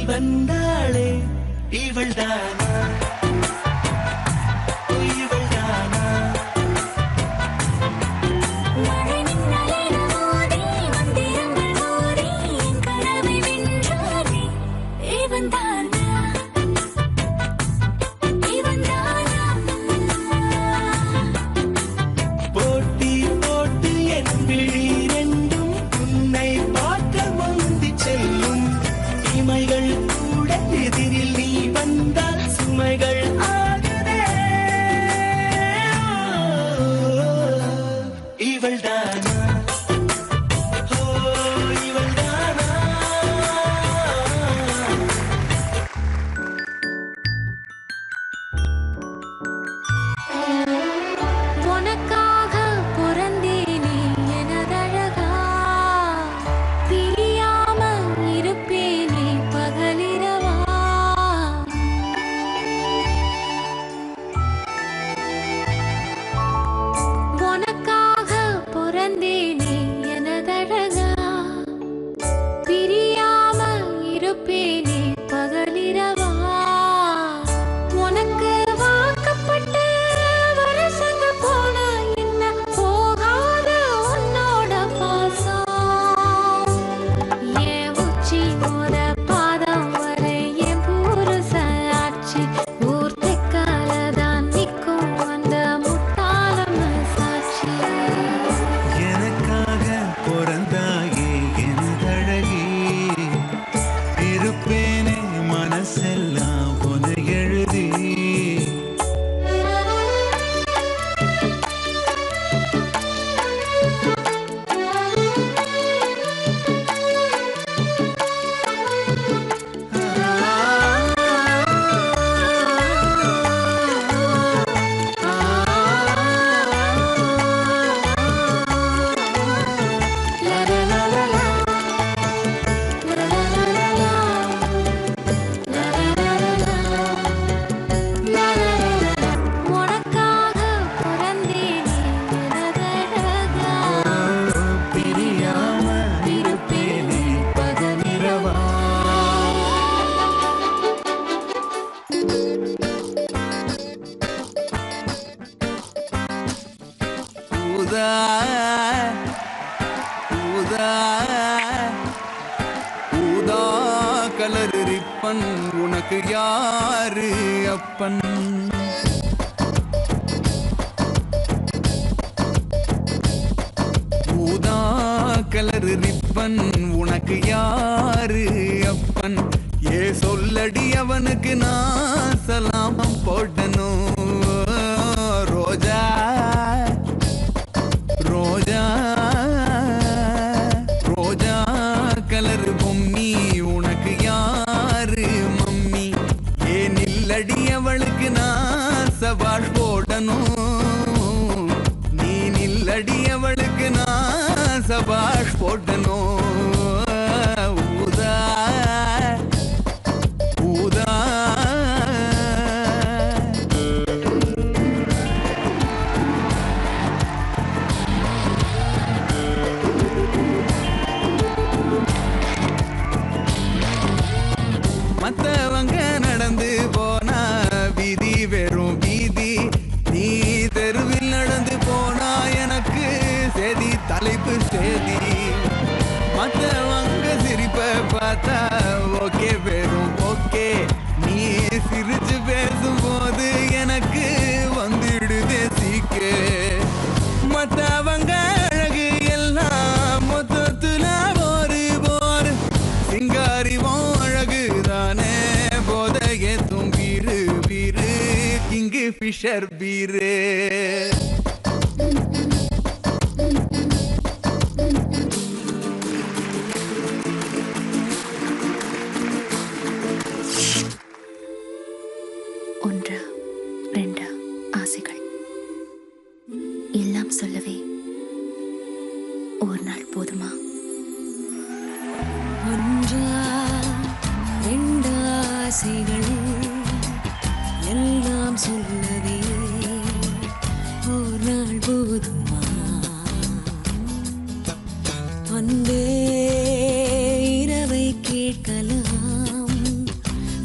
வந்தாளே இவள்தானா இவள்தானா மழை மின்னலின் மோதி மந்திரங்கள் மோதி என் கனவை வென்றானே இவன்தானா இவன்தானா போட்டி போட்டு என் விழி ரெண்டும் உன்னை பார்க்க முந்தி செல்லும் இமைகள் கூட எதிரில் நீ வந்தால் சுமைகள் ஆகுதே இவள்தானா ஓ இவள்தானா உனக்காக பிறந்தேனே எனதழகா பிரியாம இருப்பேனே பகலிரவா உனக்காக பிறந்தேனே எனதழகா பிரியாம இருப்பேனே பகலிரவா உனக்கு வாக்கப்பட்ட வருஷங்க போல என்ன போகாத உன்னோட பாசம் என் உச்சி மோத பாதம் வரை என் புருஷ ஆட்சி ஊர் தெக்காலதான் நிற்கும் அந்த முத்தாளம் சாட்சி எனக்காக பிறந்தாயே எனதழகி இருப்பேனே மனசெல்லாம் உன எழுதி உனக்காக பிறந்தேனே எனதழகா பிரியாம இருப்பேனே பகலிரவா ஊதா ஊதா ஊதா கலர் ரிப்பன் உனக்கு யாரு அப்பன் ஊதா கலர் ரிப்பன் உனக்கு யாரு அப்பன் ஏ சொல்லடி அவனுக்கு நான் சலாமம் போடணும் ரோஜா ரோஜா ரோஜா கலர் பொம்மி உனக்கு யாரு மம்மி ஏன் இல்லடி அவளுக்கு நான் சவால் போடணும் நீ நில்லடி அவளுக்கு நான் சபாஷ் போடணும் ஊதா ஊதா மத்தவங்க நடந்து போனா வீதி வெறும் வீதி நீ தெருவில் நடந்து போனா எனக்கு செதி தலைப்பு செதி மத்தவங்க சிரிப்ப பார்த்தா ஓகே வெறும் ஓகே நீ சிரிச்சு பேசும்போது எனக்கு வந்துடுதே சீக்கு மத்தவங்க அழகு எல்லாம் மொத்தத்துல ஒரு போர் சிங்காரிவும் அழகுதானே போதைய தும்பீரு பீரு கிங்கு ஃபிஷர் பீரு ஒன்று ரெண்டு ஆசைகள் எல்லாம் சொல்லவே ஒரு நாள் போதுமா? ஒன்றா ரெண்டு ஆசைகள் எல்லாம் சொல்லவே ஒரு நாள் போதுமா? அன்பே இரவை கேட்கலாம்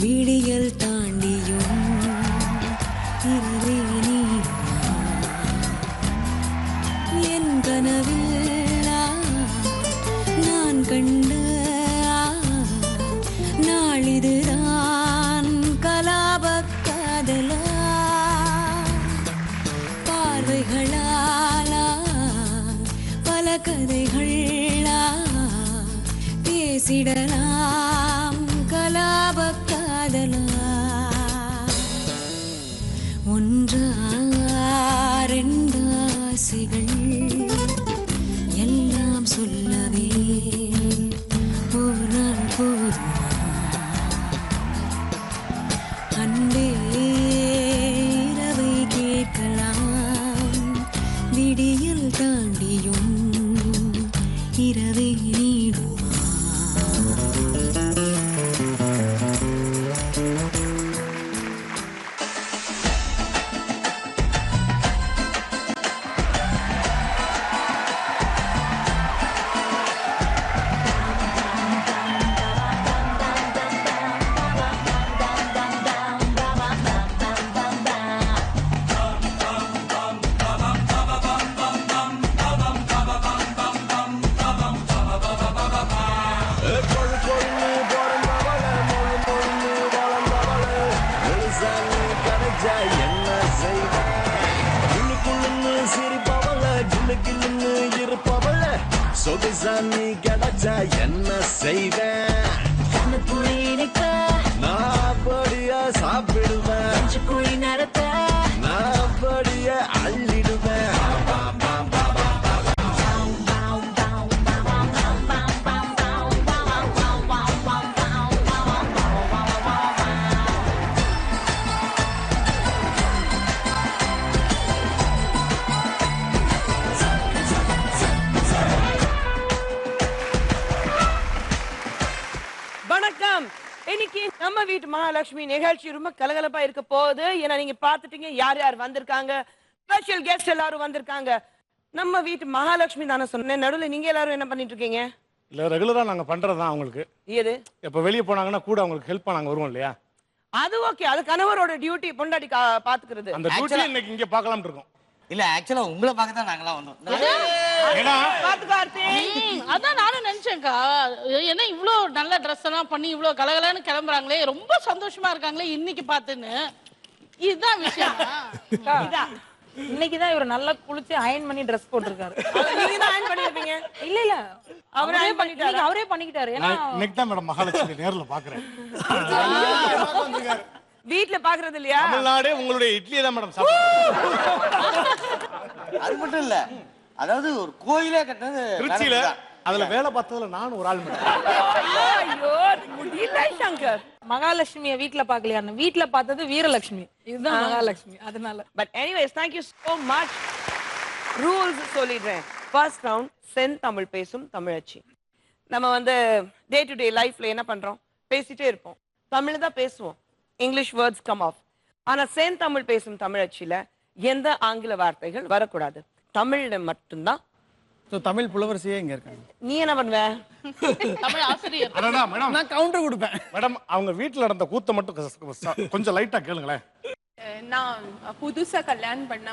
விடியல் தாண்டியும் இரவே நீடுமா? என் கனவில் நான் கண்ட நாளிதுதான் கலாப காதலா பார்வைகளாலா பல கதைகளா பேசிடலாம் கலாப காதலா ஒன்றா ரெண்டு ஆசைகள் எல்லாம் சொல்லவே ஒரு நாள் போதுமா? அன்பே இரவை கேட்கலாம் விடியல் தாண்டியும் இரவை நீடுமா? சொகுசானி கிடைச்சா என்ன செய்வேன்? நான் படியா சாப்பிடுவேன், நான் படியா அள்ளிடுவேன். இன்னைக்கு நம்ம வீட்டு மகாலட்சுமி நிகழ்ச்சி ரொம்ப கலகலப்பா இருக்க போகுது. ஏன்னா நீங்க பாத்துட்டீங்க யார் யார் வந்திருக்காங்க. ஸ்பெஷல் கெஸ்ட் எல்லாரும் வந்திருக்காங்க. நம்ம வீட்டு மகாலட்சுமி தானே சொன்னேன். நடுவில் நீங்க எல்லாரும் என்ன பண்ணிட்டு இருக்கீங்க? இல்ல ரெகுலரா நாங்க பண்றதுதான் அவங்களுக்கு. ஏது இப்ப வெளிய போனாங்கன்னா கூட அவங்களுக்கு ஹெல்ப் பண்ணாங்க வருவோம் இல்லையா? அது ஓகே, அது கணவரோட டியூட்டி, பொண்டாட்டி பாத்துக்கிறது. அந்த டியூட்டி இன்னைக்கு இங்க பார்க்கலாம்னு இருக்கோம். இல்ல ஆக்சுவலா உங்களை பார்க்க தான் நாங்களாம் வந்தோம். அதான் நானும் நினைச்சேன்க்கா, ஏன்னா இவ்வளோ நல்ல ட்ரெஸ் எல்லாம் பண்ணி இவ்வளோ கலகலன்னு கிளம்புறாங்களே, ரொம்ப சந்தோஷமா இருக்காங்களே இன்னைக்கு பார்த்துன்னு. இதுதான் விஷயம். இன்னைக்குதான் இவர் நல்லா குளிச்சு அயன் பண்ணி ட்ரெஸ் போட்டிருக்காரு. நீங்க தான் அயன் பண்ணிருப்பீங்க. இல்ல இல்ல அவரே அயன் பண்ணிட்டாரு. அவரே பண்ணிக்கிட்டாரு. ஏன்னா இன்னைக்கு தான் மேடம் மகாலட்சுமி நேர்ல பாக்குறேன். வீட்ல பாக்குறது இல்லையா? தமிழ்நாடே உங்களுடைய இட்லியை தான் மேடம் சாப்பிடுறோம். அது மட்டும் இல்ல, அதாவது ஒரு கோயிலே கட்டினது திருச்சியில. அதுல வேலை பார்த்ததுல நானும் ஒரு ஆள் மேடம். ஐயோ முடியல சங்கர். மகாலட்சுமிய வீட்ல பாக்கலையா? வீட்ல பார்த்தது வீரலட்சுமி. இதுதான் மகாலட்சுமி. அதனால but anyways thank you so much. Rules சொல்லிடுறேன். ஃபர்ஸ்ட் ரவுண்ட் சென் தமிழ் பேசும் தமிழச்சி. நம்ம வந்து டே டு டே லைஃப்ல என்ன பண்றோம்? பேசிட்டே இருப்போம். தமிழ் தான் பேசுவோம். English words come off. ஆனா சென் தமிழ் பேசும் தமிழச்சியில எந்த ஆங்கில வார்த்தைகள் வரக்கூடாது. தமிழ்ல மட்டும்தான். தமிழ் புலவரசியே இங்க இருக்காங்க. நீ என்ன பண்ணுவ? தமிழ் ஆசிரியர். அடடா மேடம், நான் கவுண்டர் கொடுப்பேன். மேடம் அவங்க வீட்ல நடந்த கூத்த மட்டும் கொஞ்சம் லைட்டா கேளுங்களேன். நான் புதுசா கல்யாணம் பண்ண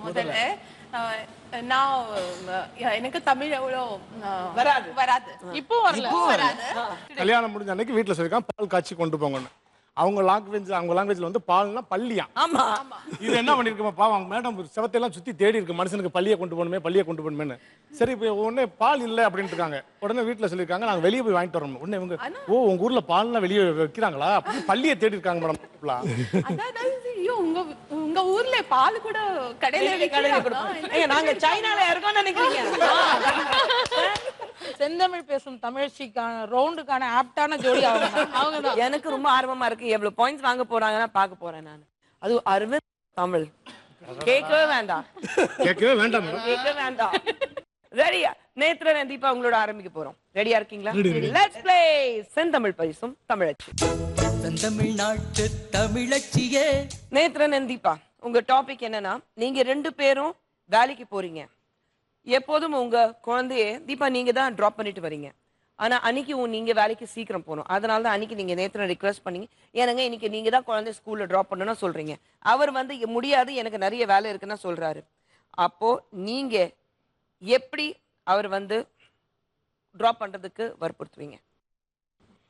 முதல்ல நான் எனக்கு தமிழ் எவ்வளோ வராது. இப்போ வரல. கல்யாணம் முடிஞ்ச அன்னைக்கு வீட்டுல சொல்லிருக்கான் பால் காய்ச்சி கொண்டு போங்கன்னு. அவங்க லாங்குவேஜ்ல வந்து பால்னா பள்ளியா. ஆமா. இது என்ன பண்ணிருக்கோம் பாவம், அவங்க மேடம் செவத்தையெல்லாம் சுத்தி தேடி இருக்கு மனுஷனுக்கு பள்ளியை கொண்டு போகணுமே. சரி இப்போ உடனே பால் இல்லை அப்படின்ட்டு இருக்காங்க. உடனே வீட்டுல சொல்லியிருக்காங்க நாங்க வெளியே போய் வாங்கிட்டு வரோம். உடனே இவங்க உங்க ஊர்ல பால்லாம் வெளியே வைக்கிறாங்களா அப்படின்னு பள்ளியை தேடி இருக்காங்க மேடம். உங்க ஊர்ல பால் கூட கடையில கொடுப்போம். நாங்க சைனால இருக்கோம் நினைக்கிறீங்க? செந்தமிழ் பேசும் தமிழச்சிக்கான ரவுண்டுக்கான ஆப்டான ஜோடி அவங்க. எனக்கு ரொம்ப ஆர்வமா இருக்கு. எவ்வளவு பாயிண்ட்ஸ் வாங்க போறாங்கன்னா பார்க்க போறேன் நான். அது அரவிந்த் தமிழ் கேட்கவே வேண்டாம் கேட்கவே வேண்டாம் கேட்கவே வேண்டாம். ரெடியா? நேத்ரன் and தீபா உங்களோட ஆரம்பிக்க போறோம். ரெடியா இருக்கீங்களா? Ready. லெட்ஸ் ப்ளே செந்தமிழ் பரிசும் தமிழச்சி. செந்தமிழ்நாட்டு தமிழச்சியே. நேத்ரன் and தீபா, உங்க டாபிக் என்னன்னா, நீங்க 2 பேரும் வேலைக்கு போறீங்க. எப்போதும் உங்க குழந்தைய தீபா நீங்க தான் டிராப் பண்ணிட்டு வரீங்க. ஆனா அன்னைக்கு நீங்க வேலைக்கு சீக்கிரம் போகணும். அதனால தான் அன்னைக்கு நீங்க நேத்ரன் ரிக்வெஸ்ட் பண்ணீங்க, ஏனங்க இன்னைக்கு நீங்க தான் குழந்தைய ஸ்கூல்ல டிராப் பண்ணணும்னு சொல்றீங்க. அவர் வந்து முடியாது, எனக்கு நிறைய வேலை இருக்குன்னு சொல்றாரு. அப்போ நீங்க எப்படி அவர் வந்து டிராப் பண்றதுக்கு வற்புறுத்துவீங்க?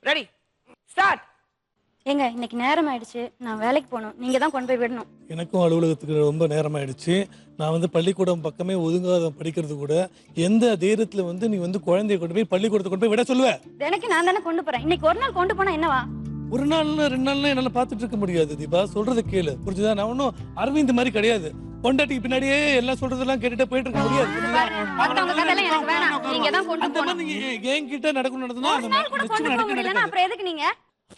Ready, start. ஏங்க இன்னைக்கு நேரம் ஆயிடுச்சு, நான் வேலைக்கு போகணும், நீங்க தான் கொண்டு போய் விடணும். எனக்கும் அலுவலகத்துக்கு ரொம்ப நேரமாயிடுச்சு. நான் வந்து பள்ளிக்கூடம் பக்கமே ஒதுங்காத படிக்கிறது கூட எந்த தைரியத்தில் வந்து நீ வந்து குழந்தைய கொண்டு போய் பள்ளிக்கூடத்தை கொண்டு போய் விட சொல்லுவேன்? தினைக்கு நான் தானே கொண்டு போறேன், இன்னைக்கு ஒரு நாள் கொண்டு போனா என்னவா? ஒரு நாள்ல 2 நாள்ல என்னால பார்த்துட்டு இருக்க முடியாது தீபா. சொல்றதை கேளு, புரிஞ்சுதா? நான் ஒன்றும் அரவிந்த் மாதிரி கிடையாது. பொண்டாட்டிக்கு பின்னாடியே எல்லாம் சொல்றதெல்லாம் கேட்டுட்டு போயிட்டு இருக்க முடியாது. மத்தவங்க கதையெல்லாம் எனக்கு வேணாம், நீங்க தான் கொண்டு அந்த போகணும். மாதிரி என்கிட்ட நடக்கணும் நடந்ததுன்னா ஒரு நாள் கூட கொண்டு போக முடியலன்னா அப்புறம் எதுக்கு நீங்க?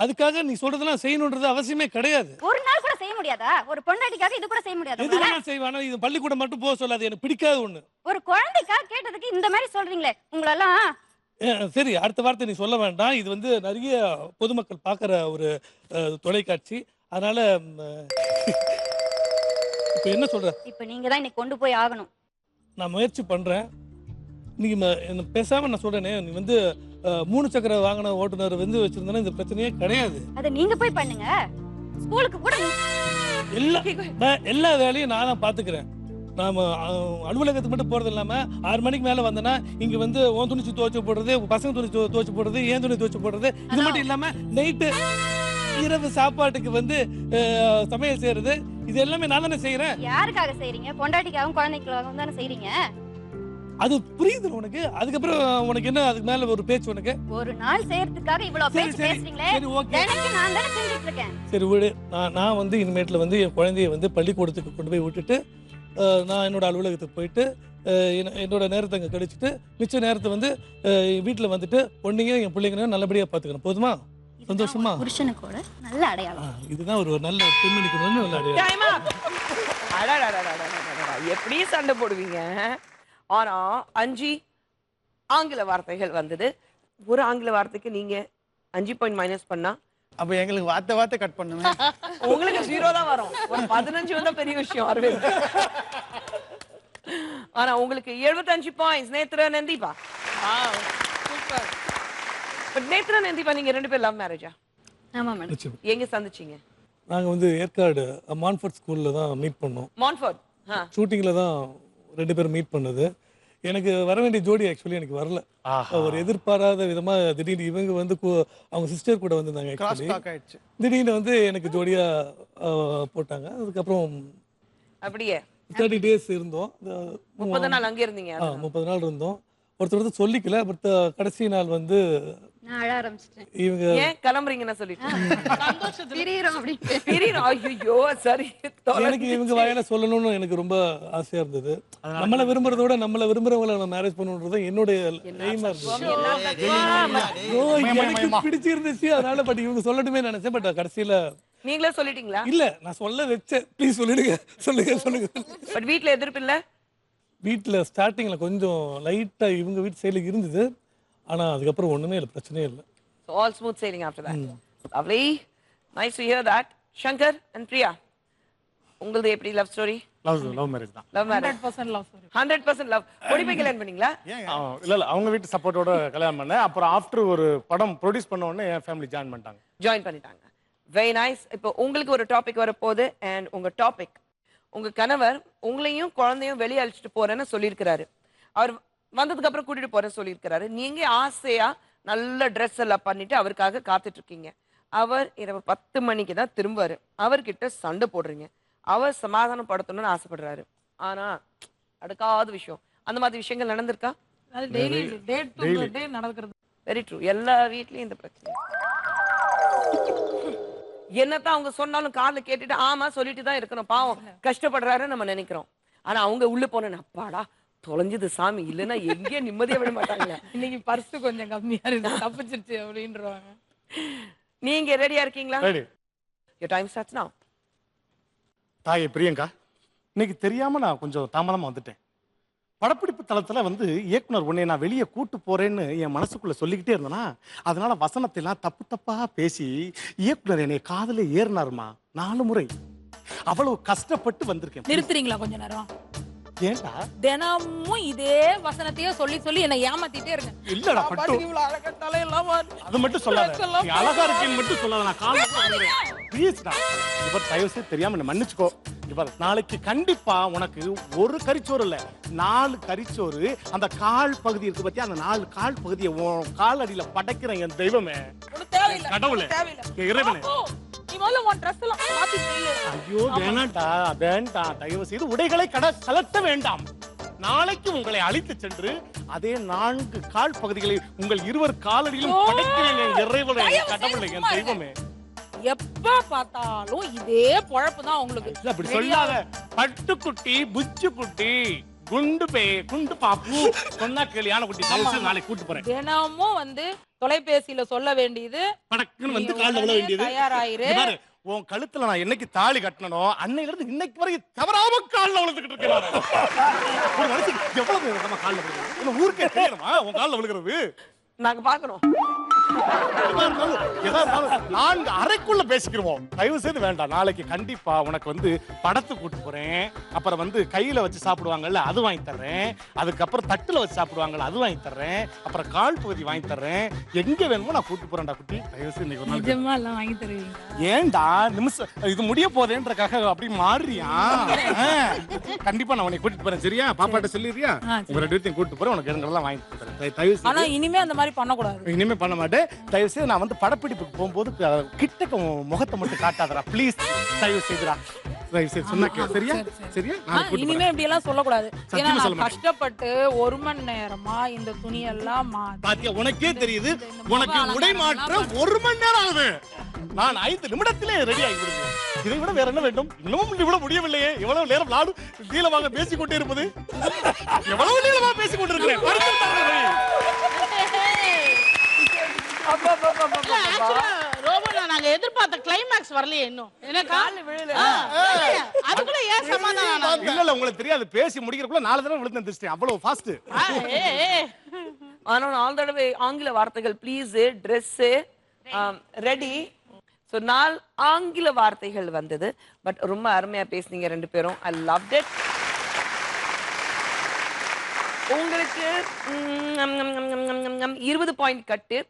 அதுக்காக நீ சொல்றதெல்லாம் செய்யணுன்றது அவசியமே கிடையாது. ஒரு நாள் கூட செய்ய முடியாதா? ஒரு பொண்டாட்டிக்காக இது கூட செய்ய முடியாது? எது வேணா செய்வானா? இது பள்ளிக்கூடம் மட்டும் போக சொல்லாது, எனக்கு பிடிக்காத ஒண்ணு. ஒரு குழந்தைக்காக கேட்டதுக்கு இந்த மாதிரி சொல்றீங்களே, உங்களெல்லாம். சரி, அடுத்த வார்த்தை நீ சொல்ல வேண்டாம். இது வந்து நிறைய பொதுமக்கள் பார்க்குற ஒரு தொலைக்காட்சி. அதனால இப்போ என்ன சொல்ற? இப்ப நீங்க தான் இன்னைக்கு கொண்டு போய் ஆகணும். நான் முயற்சி பண்றேன். நீ பேசாம நான் சொல்றேனே, நீ வந்து 3 சக்கர வாகன ஓட்டுநர் வந்து வச்சிருந்தா இந்த பிரச்சனையே கிடையாது. அத நீங்க போய் பண்ணுங்க. ஸ்கூலுக்கு கூட எல்லா வேலையும் நான் தான் பாத்துக்கிறேன். நாம அலுவலகத்துக்கு மட்டும் போறது இல்லாம 6 மணிக்கு மேல வந்தேன்னா இங்க வந்து உன் துணி துவைச்சு போடுறது, பசங்க துணி துவைச்சு போடுறது, ஏன் துணி துவைச்சு போடுறது, இது மட்டும் இல்லாம நைட்டு இரவு சாப்பாட்டுக்கு வந்து சமையல் செய்யறது, இது எல்லாமே நான் தானே செய்யறேன். யாருக்காக செய்றீங்க? பொண்டாட்டிக்காகவும் குழந்தைக்காகவும் தானே செய்றீங்க. அது புரியுது உனக்கு? அதுக்கப்புறம் உனக்கு என்ன அதுக்கு மேல ஒரு பேச்சு உனக்கு? ஒரு நாள் செய்யறதுக்காக இவ்வளவு பேச்சு பேசுறீங்களே, எனக்கு நான் தானே செஞ்சுட்டு இருக்கேன். சரி விடு. நான் வந்து இனிமேட்ல வந்து என் குழந்தைய வந்து பள்ளிக்கூடத்துக்கு கொண்டு போய் விட்டுட்டு நான் என்னோட அலுவலகத்துக்கு போயிட்டு என்னோட நேரத்தை அங்கே கழிச்சுட்டு மிச்ச நேரத்தை வந்து வீட்டில் வந்துட்டு பொண்ணுங்க என் பிள்ளைங்க நல்லபடியாக பார்த்துக்கணும். போதுமா? சந்தோஷமா? புருஷனுக்கோட நல்ல அடையாளம். இதுதான் ஒரு நல்ல பெண்மணிக்கு நல்ல அடையாளம். எப்படி சண்டை போடுவீங்க? ஆனா 5 ஆங்கில வார்த்தைகள் வந்தது. ஒரு ஆங்கில வார்த்தைக்கு நீங்க 5 பாயிண்ட் மைனஸ் பண்ணா அப்ப எங்களுக்கு வார்த்தை கட் பண்ணுங்க. உங்களுக்கு 0 தான் வரும். ஒரு 15 வந்தா பெரிய விஷயம் அரவிந்த். ஆனா உங்களுக்கு 75 points. Nethran and Deepa. Super. But Nethran and Deepa நீங்க 2 பேரும் லவ் மேரேஜா? ஆமா மேடம். எங்க சந்திச்சீங்க? நாங்க வந்து ஏற்காடு மான்ஃபோர்ட் ஸ்கூல்ல தான் மீட் பண்ணோம். மான்ஃபோர்ட் ஷூட்டிங்ல தான் 2 பேரும் மீட் பண்ணது. எனக்கு வர வேண்டிய ஜோடி ஆக்சுவலி எனக்கு வரல. ஒரு எதிர்பாராத விதமா திடீர்னு இவங்க வந்து அவங்க சிஸ்டர் கூட வந்திருந்தாங்க. திடீர்னு வந்து எனக்கு ஜோடியா போட்டாங்க. அதுக்கப்புறம் அப்படியே 30 days இருந்தோம். 30 நாள் அங்கே இருந்தீங்க? 30 நாள் இருந்தோம். ஒருத்தர் சொல்லிக்கல. பட் கடைசி நாள் வந்து நான் அழ ஆரம்பிச்சிட்டேன். இவங்க ஏன் கிளம்புறீங்கன்னு சொல்லிட்டு பிரியறோம் அப்படி பிரியறோம். ஐயோ சரி. எனக்கு இவங்க வாயில சொல்லணும்னு எனக்கு ரொம்ப ஆசையா இருந்தது. நம்மள விரும்புறதோட நம்மள விரும்புறவங்கள நம்ம மேரேஜ் பண்ணணும்ன்றது என்னோட எய்மா இருந்தது. எனக்கு பிடிச்சிருந்துச்சு அதனால. பட் இவங்க சொல்லணுமே நினைச்சேன். பட் கடைசியில நீங்களே சொல்லிட்டீங்களா? இல்ல, நான் சொல்ல வச்சேன். ப்ளீஸ் சொல்லிடுங்க. சொல்லுங்க. பட் வீட்ல எதிர்ப்பு இல்ல? வீட்ல ஸ்டார்டிங்ல கொஞ்சம் லைட்டா இவங்க வீட்டு சைடுல இருந்தது. ஆனா அதுக்கப்புறம் ஒண்ணுமே இல்ல, பிரச்சனையே இல்ல. So all smooth sailing after that. Lovely. Nice to hear that. Shankar and Priya, உங்களுது எப்படி லவ் ஸ்டோரி? லவ் மேரேஜ் தான். Love marriage. 100% love story. 100% love. ஓடி போய் கல்யாணம் பண்ணீங்களா? இல்ல அவங்க வீட்டு சப்போர்ட்டோட கல்யாணம் பண்ணேன். அப்புறம் ஆஃப்டர் ஒரு படம் ப்ரொடியூஸ் பண்ண உடனே என் ஃபேமிலி ஜாயின் பண்ணிட்டாங்க. Very nice. இப்போ உங்களுக்கு ஒரு டாபிக் வரப்போகுது. அண்ட் உங்க டாபிக், உங்க கணவர் உங்களையும் குழந்தையும் வெளியே அழைச்சிட்டு போறேன்னு சொல்லியிருக்கிறாரு. அவர் வந்ததுக்கு அப்புறம் கூட்டிட்டு போறேன்னு சொல்லியிருக்கிறாரு. நீங்க ஆசையா நல்ல ட்ரெஸ் எல்லாம் பண்ணிட்டு அவருக்காக காத்துட்டு இருக்கீங்க. அவர் இரவு 10 மணிக்கு தான் திரும்புவாரு. அவர்கிட்ட சண்டை போடுறீங்க. அவர் சமாதானம் படுத்தணும்னு ஆசைப்படுறாரு. ஆனா அடுக்காத விஷயம், அந்த மாதிரி விஷயங்கள் நடந்திருக்கா? Very true. எல்லா வீட்லயும் இந்த பிரச்சனை. என்னத்தான் அவங்க சொன்னாலும் காதுல கேட்டுட்டு ஆமா சொல்லிட்டு தான் இருக்கணும். பாவம் கஷ்டப்படுறாருன்னு நம்ம நினைக்கிறோம். ஆனா அவங்க உள்ள போன அப்பாடா தொலைஞ்சது சாமி, இல்லைன்னா எங்கேயும் நிம்மதியா விட மாட்டாங்க. இன்னைக்கு பர்ஸ் கொஞ்சம் கம்மியா இருக்கு, தப்பிச்சிருச்சு அப்படின்றாங்க. நீங்க ரெடியா இருக்கீங்களா? Ready. Your time starts now. தாயே பிரியங்கா, இன்னைக்கு தெரியாம நான் கொஞ்சம் தாமதமா வந்துட்டேன். படப்பிடிப்பு தளத்துல வந்து இயக்குனர் உன்னை நான் வெளியே கூட்டு போறேன்னு என் மனசுக்குள்ள சொல்லிக்கிட்டே இருந்தேனா, அதனால வசனத்தை எல்லாம் தப்பு தப்பா பேசி இயக்குனர் என்னை காதல ஏறினாருமா 4 முறை. அவ்வளவு கஷ்டப்பட்டு வந்திருக்கேன். நிறுத்துறீங்களா கொஞ்ச நேரம்? ஏன்டா தினமும் இதே வசனத்தையே சொல்லி சொல்லி என்ன ஏமாத்திட்டே இருங்க. இல்லடா பட்டு, இவ்வளவு அழகா தலையெல்லாம் அது மட்டும் சொல்லாத. நீ அழகா இருக்கேன்னு மட்டும் சொல்லாத. நான் கால் ப்ளீஸ்டா. இவர் தயவு செய்து தெரியாம என்ன மன்னிச்சுக்கோ. இவர் நாளைக்கு கண்டிப்பா உனக்கு ஒரு கறிச்சோறு இல்ல 4 கறிச்சோறு. அந்த கால் பகுதி இருக்கு பத்தியா, அந்த 4 கால் பகுதியை உன் கால் அடியில படைக்கிறேன் என் தெய்வமே, கடவுளே, இறைவனே. நீ முதல்ல உன் Dress எல்லாம் மாத்தி போடு. ஐயோ வேண்டாம்டா, வேண்டாம். தயவு செய்து உடைகளை கலட்ட வேண்டாம். நாளைக்கு உங்களை அழைத்து சென்று அதே 4 கால் பகுதிகளை உங்கள் இருவர் காலடியிலும் படைக்கிறேன் என் இறைவனே, கடவுளே, என் தெய்வமே. எப்ப பார்த்தாலும் இதே பொழப்பு தான் உங்களுக்கு. அப்படி சொல்லாத. பட்டுக்குட்டி, புச்சு குட்டி, குண்டு பாப்பு சொன்னா கேளியான குட்டி. நாளைக்கு கூட்டு போறேன். தினமும் வந்து தொலைபேசியில சொல்ல வேண்டியது, படக்குன்னு வந்து கால்ல விழ வேண்டியது. தயாராயிரு. உன் கழுத்துல நான் என்னைக்கு தாலி கட்டனோ அன்னையில இருந்து இன்னைக்கு வரைக்கும் தவறாம கால்ல விழுந்துகிட்டு இருக்கேன். ஒரு மனுஷன் எவ்வளவு நம்ம கால்ல விழுகிறது ஊருக்கே தெரியணுமா உன் கால்ல விழுகிறது? நாங்க பாக்குறோம். நான்கு அறைக்குள்ள பேசிக்கிறோம். தயவு செய்து வேண்டாம். நாளைக்கு கண்டிப்பா உனக்கு வந்து படத்துக்கு கூட்டு போறேன். அப்புறம் வந்து கையில வச்சு சாப்பிடுவாங்கல்ல அது வாங்கி தர்றேன். அதுக்கப்புறம் தட்டுல வச்சு சாப்பிடுவாங்கல்ல அது வாங்கி தர்றேன். அப்புறம் கால் பகுதி வாங்கி தர்றேன். எங்க வேணுமோ நான் கூட்டு போறேன்டா குட்டி. தயவு செய்து இன்னைக்கு ஒரு நாள் நிஜமா எல்லாம் வாங்கி தருவீங்க? ஏன்டா நிமிஷம் இது முடிய போதேன்றக்காக அப்படி மாறியா? கண்டிப்பா நான் உன்னை கூட்டிட்டு போறேன். சரியா? பாப்பாட்ட சொல்லிடுறியா? உங்க 2 பேரையும் கூட்டிட்டு போறேன். உனக்கு எல்லாம் வாங்கி தரேன். தயவு செய்து. ஆனா இனிமே அந்த மாதிரி பண்ண கூடாது. இனிமே பண்ண மாட்டேன். தயவு செய்து நான் வந்து படப்பிடிப்புக்கு போகும்போது கிட்டக்க முகத்தை மட்டும் காட்டாதடா ப்ளீஸ். தயவு செய்துடா. தயவு செய்து சொன்னா சரியா? சரியா? இனிமே இப்படி எல்லாம் சொல்லக்கூடாது. ஏன்னா நான் கஷ்டப்பட்டு 1 மணி நேரமா இந்த துணியெல்லாம் பாத்தியா உனக்கே தெரியுது. உனக்கு உடை மாற்ற 1 மணி நேரம் ஆகுது. நான் 5 நிமிடத்திலே ரெடி ஆகி விடுவேன். இதை விட வேற என்ன வேண்டும்? இன்னமும் இவ்வளவு முடியவில்லையே. எவ்வளவு நேரம் நானும் நீளமாக பேசிக்கொண்டே இருப்பது. எவ்வளவு நீளமாக பேசிக்கொண்டிருக்கிறேன். நாங்க எதிர்பார்த்த கிளைமாக்ஸ் வரலையே இன்னும். அதுக்குள்ள ஏன் சமாதானம்? இல்ல உங்களுக்கு தெரியாது. பேசி முடிக்கிறதுக்குள்ள 4 தடவை விழுந்து எந்திரிச்சிட்டேன். அவ்வளவு ஃபாஸ்ட். ஆனா ஆல் தடவை ஆங்கில வார்த்தைகள் ப்ளீஸ், Dress, ரெடி. ஸோ 4 ஆங்கில வார்த்தைகள் வந்தது. பட் ரொம்ப அருமையா பேசுனீங்க 2 பேரும். I loved it. உங்களுக்கு 20 பாயிண்ட் கட்டு.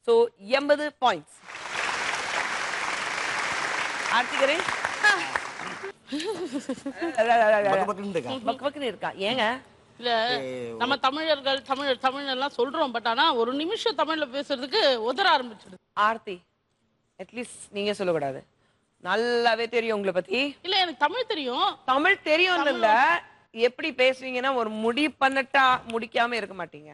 So 80 points. ஆர்த்திகரே பக்கன்னு இருக்கா ஏங்க? இல்ல நம்ம தமிழர்கள் தமிழ் எல்லாம் சொல்றோம். பட் ஆனா ஒரு நிமிஷம் தமிழ்ல பேசுறதுக்கு உதற ஆரம்பிச்சிடுது. ஆர்த்தி அட்லீஸ்ட் நீங்க சொல்லக்கூடாது. நல்லாவே தெரியும் உங்களை பத்தி. இல்ல எனக்கு தமிழ் தெரியும். தமிழ் தெரியும் இல்ல, எப்படி பேசுவீங்கன்னா ஒரு பண்ணிட்டா முடிக்காம இருக்க மாட்டீங்க.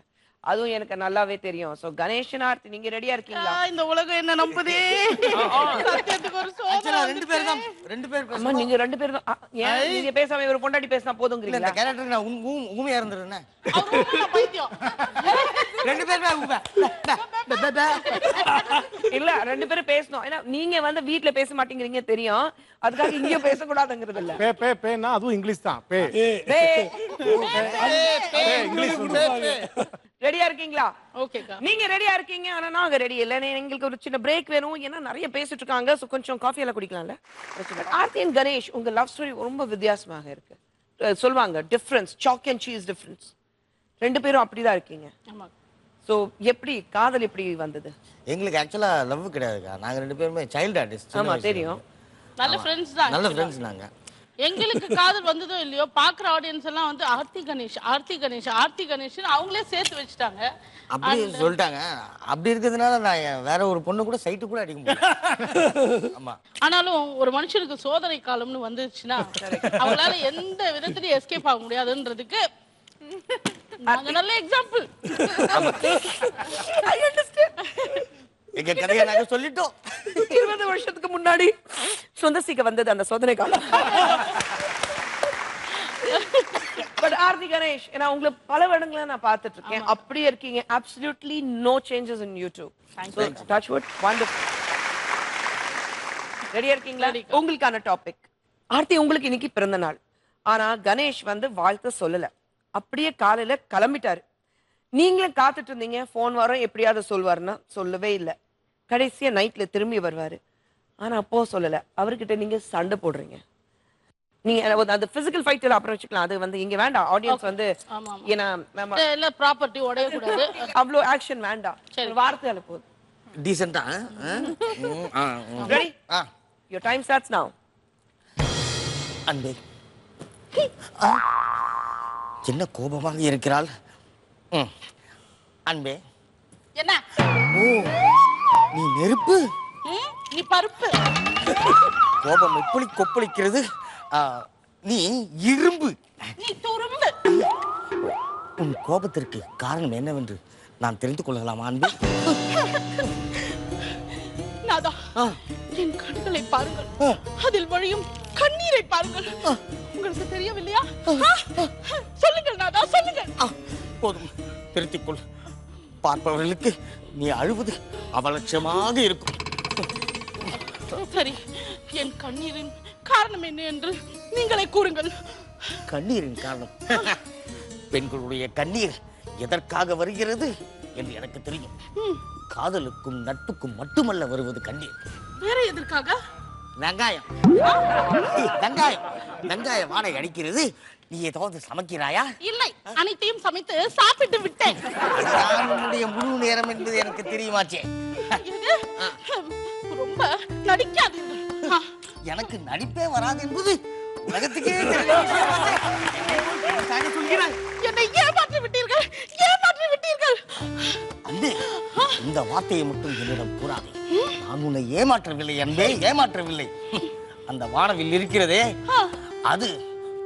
அதுவும் எனக்கு நல்லாவே தெரியும். சோ கணேஷன், ஆர்த்தி நீங்க ரெடியா இருக்கீங்களா? இந்த உலகம் என்ன நம்புதே. சத்தியத்துக்கு ஒரு சோதனை. 2 பேர் தான். 2 பேர் அம்மா நீங்க 2 பேர் தான். ஏன் நீங்க பேசாம ஒரு பொண்டாட்டி பேசினா போதும்ங்கறீங்களா? இந்த கேரக்டருக்கு நான் ஊமையா இருந்துறேனே. அவரு பைத்தியம். 2 பேருமே ஊமை. இல்ல 2 பேரும் பேசணும். ஏன்னா நீங்க வந்து வீட்ல பேச மாட்டீங்கறீங்க தெரியும். அதுக்காக இங்க பேச கூடாதுங்கிறது இல்ல. பே பேனா அதுவும் இங்கிலீஷ் தான். பே இங்கிலீஷ். ரெடியா இருக்கீங்களா? ஓகேக்கா. நீங்க ரெடியா இருக்கீங்க. ஆனா நாங்க ரெடி இல்ல. எங்களுக்கு ஒரு சின்ன பிரேக் வேணும். ஏன்னா நிறைய பேசிட்டு இருக்காங்க. சோ கொஞ்சம் காஃபி எல்லாம் குடிக்கலாம்ல. ஆர்த்தி அண்ட் கணேஷ் உங்க லவ் ஸ்டோரி ரொம்ப வித்தியாசமாக இருக்கு. சொல்வாங்க difference, chalk and cheese difference. 2 பேரும் அப்படிதான் இருக்கீங்க. ஆமா. சோ எப்படி காதல் எப்படி வந்தது? எங்களுக்கு ஆக்சுவலா லவ் கிடையாதுக்கா. நாங்க 2 பேருமே சைல்ட் ஆர்டிஸ்ட். ஆமா தெரியும். நல்ல ஃப்ரெண்ட்ஸ் தான். நல்ல ஃப்ரெண்ட்ஸ் நாங்க. எங்களுக்கு காதல் வந்ததோ இல்லையோ பாக்குற ஆடியன்ஸ் எல்லாம் வந்து ஆர்த்தி கணேஷ் அவங்களே சேர்த்து வச்சுட்டாங்க. அப்படி சொல்லிட்டாங்க. அப்படி இருக்கிறதுனால நான் வேற ஒரு பொண்ணு கூட சைட்டு கூட அடிக்க முடியல. ஆமா. ஆனாலும் ஒரு மனுஷனுக்கு சோதனை காலம்னு வந்துச்சுன்னா அவங்களால எந்த விதத்திலயும் எஸ்கேப் ஆக முடியாதுன்றதுக்கு நாங்க நல்ல எக்ஸாம்பிள். I understand. எங்க கதையை நாங்க சொல்லிட்டோம். 20 வருஷத்துக்கு முன்னாடி சுந்தசிக்கு வந்தது அந்த சோதனை காலம். பட் ஆர்த்தி கணேஷ் நான் உங்களை பல வருடங்களா நான் பார்த்துட்டு இருக்கேன். அப்படியே இருக்கீங்க. absolutely no changes in you two. So touch wood. Wonderful. ரெடியா இருக்கீங்களா? உங்களுக்கான டாபிக். ஆர்த்தி உங்களுக்கு இன்னைக்கு பிறந்த நாள். ஆனா கணேஷ் வந்து வாழ்த்து சொல்லல, அப்படியே காலையில கிளம்பிட்டாரு. நீங்களும் காத்துட்டு இருந்தீங்க போன் வரும் எப்படியாவது சொல்வாருன்னா, சொல்லவே இல்லை. கடைசியா நைட்ல திரும்பி வருவாரு, ஆனா அப்போ சொல்லல. அவர்கிட்ட நீங்க சண்டை போடுறீங்க. நீங்க அந்த பிசிக்கல் ஃபைட் அப்புறம் வச்சுக்கலாம், அது வந்து இங்க வேண்டாம். ஆடியன்ஸ் வந்து ஏன்னா நம்ம இல்ல ப்ராப்பர்ட்டி உடைய கூடாது, அவ்வளோ ஆக்ஷன் வேண்டாம். சரி வார்த்தை அனுப்புது டீசென்ட்டா. Ready? your time starts now. அன்பே, என்ன கோபமாக இருக்கிறாள்? அன்பே. என்ன? ஓ, நீ நெருப்பு, நீ பருப்பு. கோபம் எப்படி கொப்பளிக்கிறது? நீ இரும்பு, நீ துரும்பு. உன் கோபத்திற்கு காரணம் என்னவென்று நான் தெரிந்து கொள்ளலாமா அன்பே? நாதா, என் கண்களை பாருங்கள், அதில் வழியும் கண்ணீரை பாருங்கள். உங்களுக்கு தெரியவில்லையா? சொல்லுங்கள் நாதா, சொல்லுங்கள். போதும், திருத்திக்கொள். பார்ப்பவர்களுக்கு நீ அழுவது அவலட்சமாக இருக்கும். சரி, என் கண்ணீரின் காரணம் என்ன என்று நீங்களே கூறுங்கள். கண்ணீரின் காரணம் பெண்களுடைய கண்ணீர் எதற்காக வருகிறது என்று எனக்கு தெரியும். காதலுக்கும் நட்புக்கும் மட்டுமல்ல வருவது கண்ணீர். வேற எதற்காக? வெங்காயம் வெங்காயம் வெங்காயம் வாடகை அடிக்கிறது. நீ ஏதாவது சமைக்கிறாயா? இல்லை, அனைத்தையும் சமைத்து சாப்பிட்டு விட்டேன். உன்னுடைய முழு நேரம் என்பது எனக்கு தெரியுமாச்சே. ரொம்ப நடிக்காதீர்கள். எனக்கு நடிப்பே வராது என்பது உலகத்துக்கே சொல்கிறாய். என்னை ஏமாற்றி விட்டீர்கள், ஏமாற்றி விட்டீர்கள். அன்பே, இந்த வார்த்தையை மட்டும் என்னிடம் கூறாதே. நான் உன்னை ஏமாற்றவில்லை அன்பே, ஏமாற்றவில்லை. அந்த வானவில் இருக்கிறதே, அது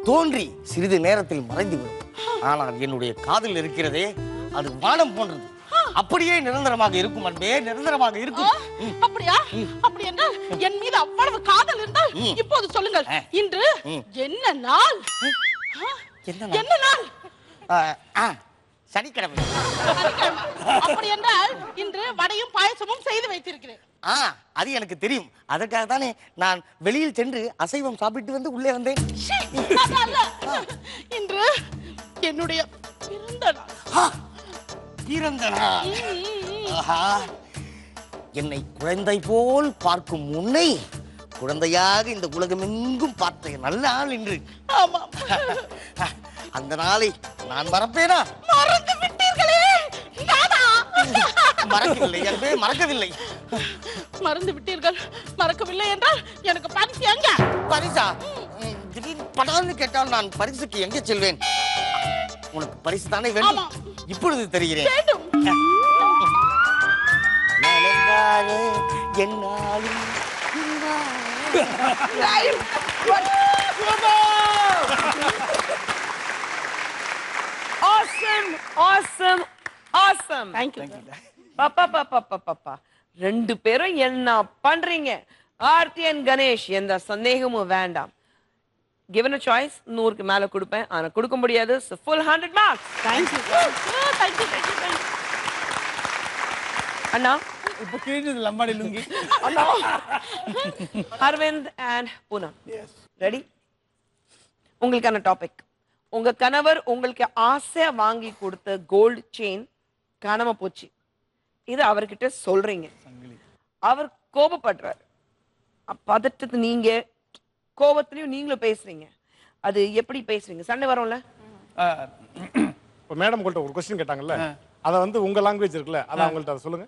தோன்றி சிறிது நேரத்தில் மறைந்துவிடும். ஆனால் என்னுடைய காதல் இருக்கிறதே, அது வானம் போன்றது. அப்படியே நிரந்தரமாக இருக்கும் அன்பே, நிரந்தரமாக இருக்கும். அப்படியா? அப்படி என்றால் என் மீது அவ்வளவு காதல் இருந்தால் இப்போது சொல்லுங்கள், இன்று என்ன நாள்? என்ன நாள்? சனிக்கிழமை. அப்படி என்றால் இன்று வடையும் பாயசமும் செய்து வைத்திருக்கிறேன். அது எனக்கு தெரியும். அதற்காக தானே நான் வெளியில் சென்று அசைவம் சாப்பிட்டு வந்து உள்ளே வந்தேன். இன்று என்னுடைய பிறந்த நாள். பிறந்த நாள்? என்னை குழந்தை போல் பார்க்கும் உன்னை குழந்தையாக இந்த உலகம் எங்கும் பார்த்த நல்ல நாள் இன்று. ஆமாம். அந்த நாளை நான் மறப்பேனா? மறந்து விட்டீர்களே. மறக்கவில்லை அன்பே, மறக்கவில்லை. மறந்து விட்டீர்கள். மறக்கவில்லை என்றால் எனக்கு பரிசு எங்க? பரிசா? திடீர்னு படான்னு கேட்டால் நான் பரிசுக்கு எங்கே செல்வேன்? உனக்கு பரிசு தானே வேண்டும்? இப்பொழுது தெரிகிறேன். என்னாலும் awesome awesome awesome thank you பாப்பா ரெண்டு பேரும் என்ன பண்றீங்க? ஆர்த்தி and கணேஷ், எந்த சந்தேகமும் வேண்டாம். given a choice 100க்கு மேல கொடுப்பேன், ஆனா கொடுக்க முடியாது. so full 100 marks. thank you thank you அண்ணா. இப்போ கேட்டது லம்பாடி லுங்கி. அண்ணா. Aravind and Poonam, ready? உங்களுக்கான டாபிக், உங்க கணவர் உங்களுக்கு ஆசையா வாங்கி கொடுத்த கோல்டு செயின் காணாம போச்சு. இது அவர்கிட்ட சொல்றீங்க. அவர் கோபப்படுறாரு. பதட்டத்து நீங்க கோபத்திலையும் நீங்களும் பேசுறீங்க. அது எப்படி பேசுறீங்க? சண்டை வரும்ல? இப்போ மேடம் உங்கள்ட்ட ஒரு क्वेश्चन கேட்டாங்கல்ல, அத வந்து உங்க லாங்குவேஜ் இருக்குல்ல, அத அவங்கள்ட்ட அத சொல்லுங்க.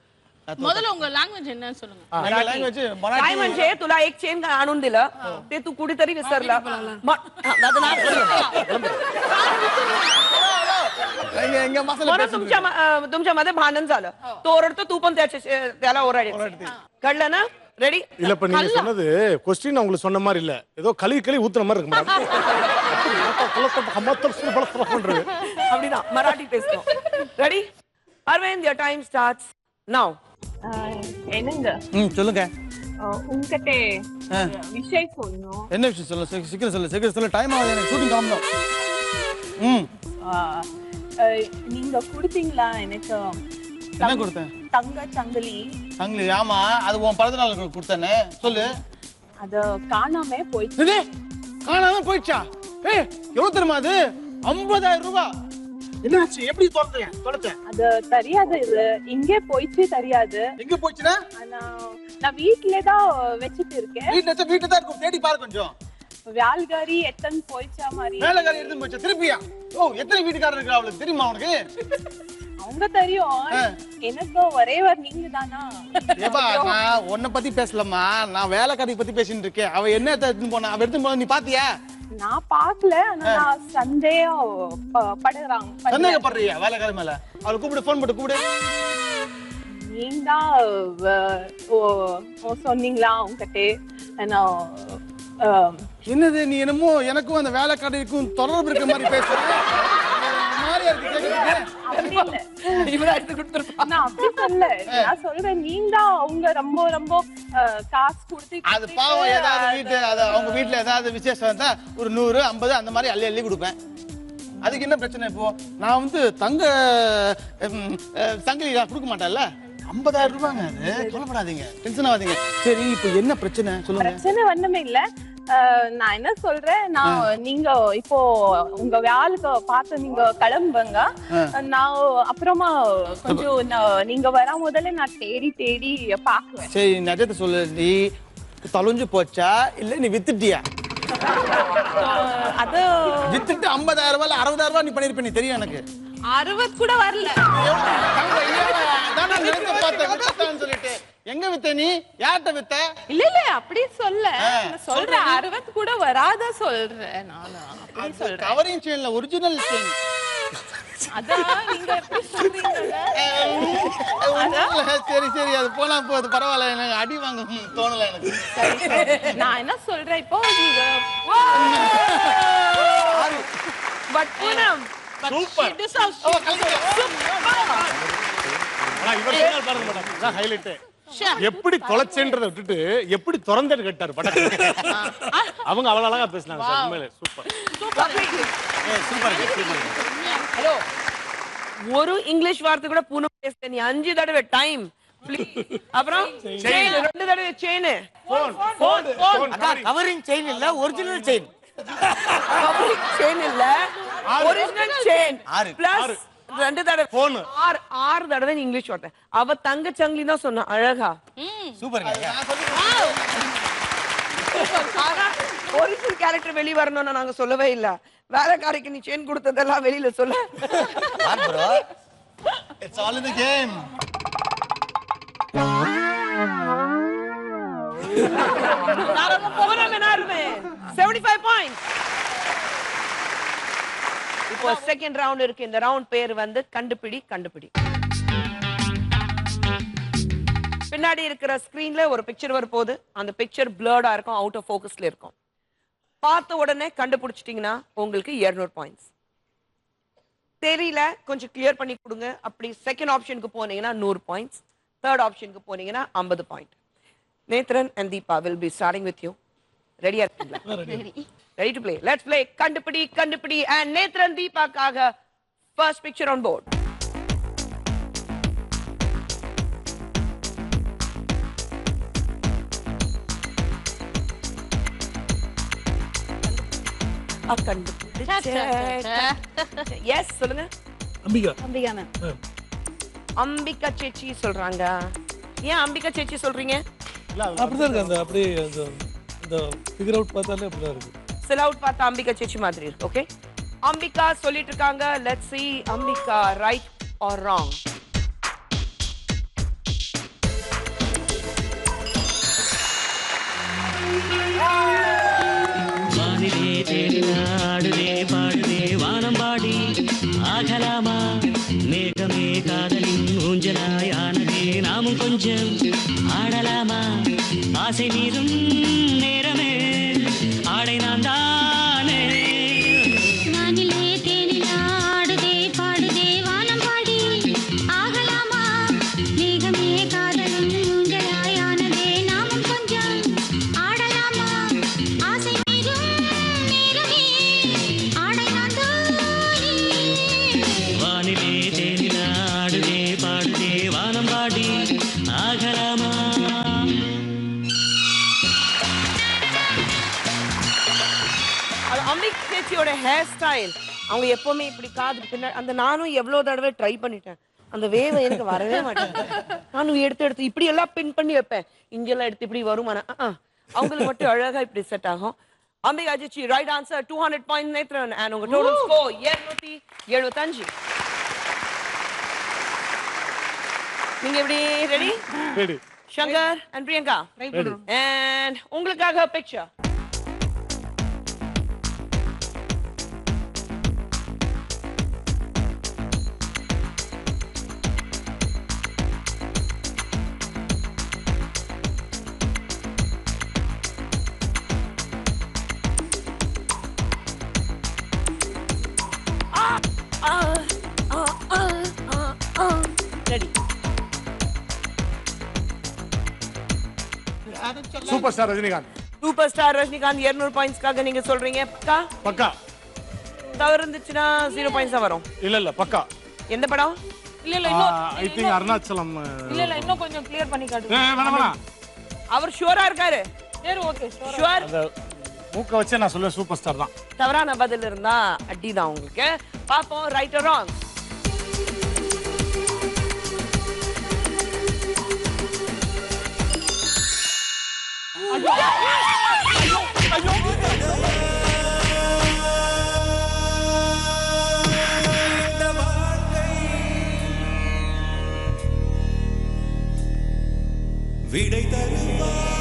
முதல்ல உங்க லாங்குவேஜ் என்னன்னு சொல்லுங்க. माझी लँग्वेज मराठी. काय म्हणजे तुला एक चेन आणून दिलं, ते तू कुठेतरी विसरला. तुमच्या मध्ये भांडण झालं, तो ओरडतो, तू पण त्याला ओरडायचं. कळलं ना? ரெடி? இல்ல இப்ப நீங்க சொன்னது क्वेश्चन உங்களுக்கு சொன்ன மாதிரி இல்ல, ஏதோ கழுவி ஊத்துற மாதிரி இருக்கு மேடம். அப்படிதான் மராட்டி பேசுறோம். Ready? Aravind, your time starts now. என்னங்க சொல்லுங்க. உங்ககிட்ட விஷயம் சொல்லணும். என்ன விஷயம் சொல்ல? சீக்கிரம் சொல்லு. டைம் ஆகுது, எனக்கு ஷூட்டிங் கிளம்பணும். நீங்க கொடுத்தீங்களா எனக்கு? என்ன கொடுத்தேன்? தங்க சங்கிலி. சங்கிலி? ஆமா, அது உன் பிறந்த நாளுக்கு கொடுத்தேனே. சொல்லு. அது காணாம போயிடுச்சு. காணாம போயிடுச்சா? எவ்வளவு தெரியுமா அது? 50,000 ரூபாய். என்னாச்சு? எப்படி தொலைச்சேன்? அது தெரியாது, இது இங்கே போயிச்சு தெரியாது. எங்க போச்சுன்னா? நான் வீட்ல தான் வச்சிட்டு இருக்கேன். வீட்டுல தான் இருக்கும், தேடி பாரு கொஞ்சம். வேலைக்காரி எத்தனை போயிச்சா மாதிரி. வேலைக்காரி எடுத்து போச்சு திருப்பியா? ஓ, எத்தனை வீட்டுக்காரர் இருக்கா அவளுக்கு தெரியுமா உனக்கு? அவங்க தெரியும், எனக்கு ஒரே ஒரு நீங்க தானா? ஏப்பா, நான் உன்னை பத்தி பேசலம்மா, நான் வேலைக்காரி பத்தி பேசிட்டு இருக்கேன். அவ என்ன எடுத்துன்னு போனா? அவ எடுத்துன்னு போன நீ பாத்தியா? நான் பாக்கல, ஆனா நான் சந்தேகப்படுறாங்க. சந்தேகப்படுறியா வேலைக்காரி மேல? அவளை கூப்பிடு, போன் போட்டு கூப்பிடு. நீங்க சொன்னீங்களா உங்ககிட்ட? என்னது நீ என்னமோ எனக்கும் அந்த வேலைக்காரிக்கும் தொடர்பு இருக்க மாதிரி பேசுற? நான் சொல்றேன், நீங்க அவங்க ரொம்ப ரொம்ப காசு கொடுத்து அது பாவம். ஏதாவது வீட்டு அவங்க வீட்டுல ஏதாவது விசேஷம் இருந்தா ஒரு 100, 50 அந்த மாதிரி அள்ளி அள்ளி கொடுப்பேன். அதுக்கு என்ன பிரச்சனை? இப்போ நான் வந்து சங்கிலி கொடுக்க மாட்டேன்ல. 50,000 ரூபாங்க அது. கவலைப்படாதீங்க, டென்ஷன் ஆகாதீங்க. சரி, இப்போ என்ன பிரச்சனை சொல்லுங்க. பிரச்சனை ஒண்ணுமே இல்ல. நான் என்ன சொல்றேன், நீங்க இப்போ உங்க வேலைக்கு பார்த்து நீங்க கிளம்புங்க. நான் அப்புறமா கொஞ்சம் நீங்க வர முதல்ல நான் தேடி தேடி பாக்குவேன். சரி, நிஜத்தை சொல்லு. நீ தொலைஞ்சு போச்சா இல்ல நீ வித்துட்டியா? அது வித்துட்டு 50,000 ரூபாய் 60,000 ரூபாய் நீ பண்ணிருப்ப. நீ தெரியும் எனக்கு. 60 கூட வரல. சொல்லிட்டு எங்க வித்த? நீ யார்கிட்ட வித்த? இல்ல இல்ல, அப்படி சொல்றேன். 60 கூட வராத சொல்றேன். நான் அப்படி சொல்றேன். கவரிங் செயின்ல ஒரிஜினல் செயின். அதான் நீங்க எப்படி சொல்றீங்க? சரி சரி, அது போனா போகுது, பரவாயில்ல. எனக்கு அடி வாங்க தோணல எனக்கு. நான் என்ன சொல்றேன், இப்போ நீங்க பட் பூனம் சூப்பர். ஹைலைட். எப்படி தொலைச்சேன்றதை விட்டுட்டு எப்படி திறந்தேன்னு கேட்டாரு படக்கு. அவங்க அவ்வளவு அழகா பேசினாங்க. சூப்பர். ஹலோ, ஒரு இங்கிலீஷ் வார்த்தை கூட பூனம் பேச நீ 5 தடவை டைம். அப்புறம் செயின் 2 தடவை செயின். கவரிங் செயின் இல்ல, ஒரிஜினல் செயின். கவரிங் செயின் இல்ல, ஒரிஜினல் செயின் பிளஸ் 2 தடவை போன். 6 தடவை நீ இங்கிலீஷ் வார்த்தை. அவ தங்க சங்கிலி தான் சொன்னா. அழகா சூப்பர். ஒரிஜினல் கேரக்டர் வெளிய வரணும்னு நாங்க சொல்லவே இல்ல. வேலைக்காரிக்கு நீ செயின் கொடுத்ததெல்லாம் வெளியில சொல்ல. It's all in the game. நாரமே 75 points. இப்போ செகண்ட் ரவுண்ட் இருக்கு. இந்த ரவுண்ட் பேர் வந்து கண்டுபிடி கண்டுபிடி. பின்னாடி இருக்கிற ஸ்கிரீன்ல ஒரு பிக்சர் வர போகுது. அந்த பிக்சர் பிளர்டா இருக்கும், அவுட் ஆஃப் ஃபோக்கஸ்ல இருக்கும். பார்த்த உடனே கண்டுபிடிச்சிட்டீங்கன்னா உங்களுக்கு 200 பாயிண்ட்ஸ். தெரியல, கொஞ்சம் கிளியர் பண்ணி கொடுங்க. அப்படி செகண்ட் ஆப்ஷனுக்கு போனீங்கன்னா 100 பாயிண்ட்ஸ். தேர்ட் ஆப்ஷனுக்கு போனீங்கன்னா 50 point. Nethran and Deepa will be starting with you. ரெடியா இருக்கீங்களா? Ready to play. Let's play கண்டுபிடி கண்டுபிடி and நேத்ரன் தீபாக்காக first picture on board. Yes சொல்லுங்க. அம்பிகா. அம்பிகா மேம். அம்பிகா சேச்சி சொல்றாங்க. ஏன் அம்பிகா சேச்சி சொல்றீங்க? அப்படிதான் இருக்கு. அந்த அப்படியே அந்த ஃபிகர் அவுட் பார்த்தாலே அப்படிதான் இருக்கு. செல் அவுட் பார்த்தா அம்பிகா சேச்சி மாதிரி இருக்கு. ஓகே, அம்பிகா சொல்லிட்டு இருக்காங்க. Let's see Ambika right or wrong. வானிலே தேடினாடுதே பாடுதே வானம்பாடி ஆகலாமா மேகமே காதலின் ஊஞ்சலாயானதே நாமும் கொஞ்சம் ஆடலாமா ஆசை மீதும் நேரமே ஆடை நான் தானே. வானிலே தேனிலாடுதே பாடுதே வானம்பாடி ஆகலாமா மேகமே காதலின் ஊஞ்சலாயானதே நாமும் கொஞ்சம் ஆடலாமா ஆசை மீதும் நேரமே ஆடை நான் தானே. வானிலே தேனிலாடுதே பாடுதே வானம்பாடி ஆகலாமா. தங்கச்சியோட ஹேர் ஸ்டைல், அவங்க எப்பவுமே இப்படி காது பின்னாடி, அந்த நானும் எவ்வளவு தடவை ட்ரை பண்ணிட்டேன், அந்த வேவை எனக்கு வரவே மாட்டேன். நானும் எடுத்து இப்படி எல்லாம் பின் பண்ணி வைப்பேன், இங்கெல்லாம் எடுத்து இப்படி வருமான, அவங்களுக்கு மட்டும் அழகா இப்படி செட் ஆகும். அம்பிகா ஜிச்சி right answer, 200 point Nethran. And உங்க டோட்டல் ஸ்கோர் 275. நீங்க எப்படி ready? Ready. Shankar and Priyanka and உங்களுக்காக picture. Ready. Super star Rajinikanth. Super star Rajinikanth 200 பாயிண்ட்ஸ்க்காக நீங்க சொல்றீங்க. பக்கா? பக்கா. தவறு இருந்துச்சுன்னா 0 பாயிண்ட்ஸ் தான் வரும். இல்ல பக்கா. எந்த படம்? இல்ல ஐ திங்க் அருணாச்சலம். இல்ல இன்னும் கொஞ்சம் கிளியர் பண்ணி காட்டுங்க. வேணாம். அவர் ஷூரா இருக்காரு. சரி ஓகே ஷூர். அந்த மூக்க வச்சு நான் சொல்லுவேன் சூப்பர் ஸ்டார் தான். தவறான பதில் இருந்தா அடிதான் உங்களுக்கு. பாப்போம் ரைட் ஆர் ராங். விடை தருவார்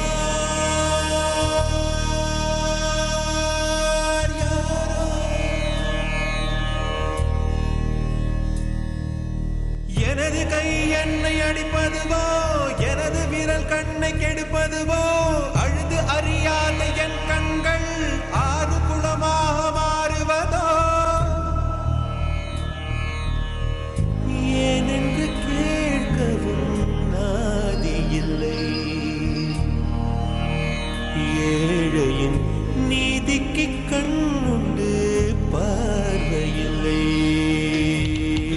யாரோ, எனது கை என்னை அடிப்பதுவோ, எனது விரல் கண்ணை கெடுப்பதுவோ, அழுது அறியாத என் கண்கள் ஆறு குளமாக மாறுவதோ, ஏனென்று கேட்கவும் நாதியில்லை, ஏழையின் நீதிக்கு கண்ணுண்டு பார்வையில்லை.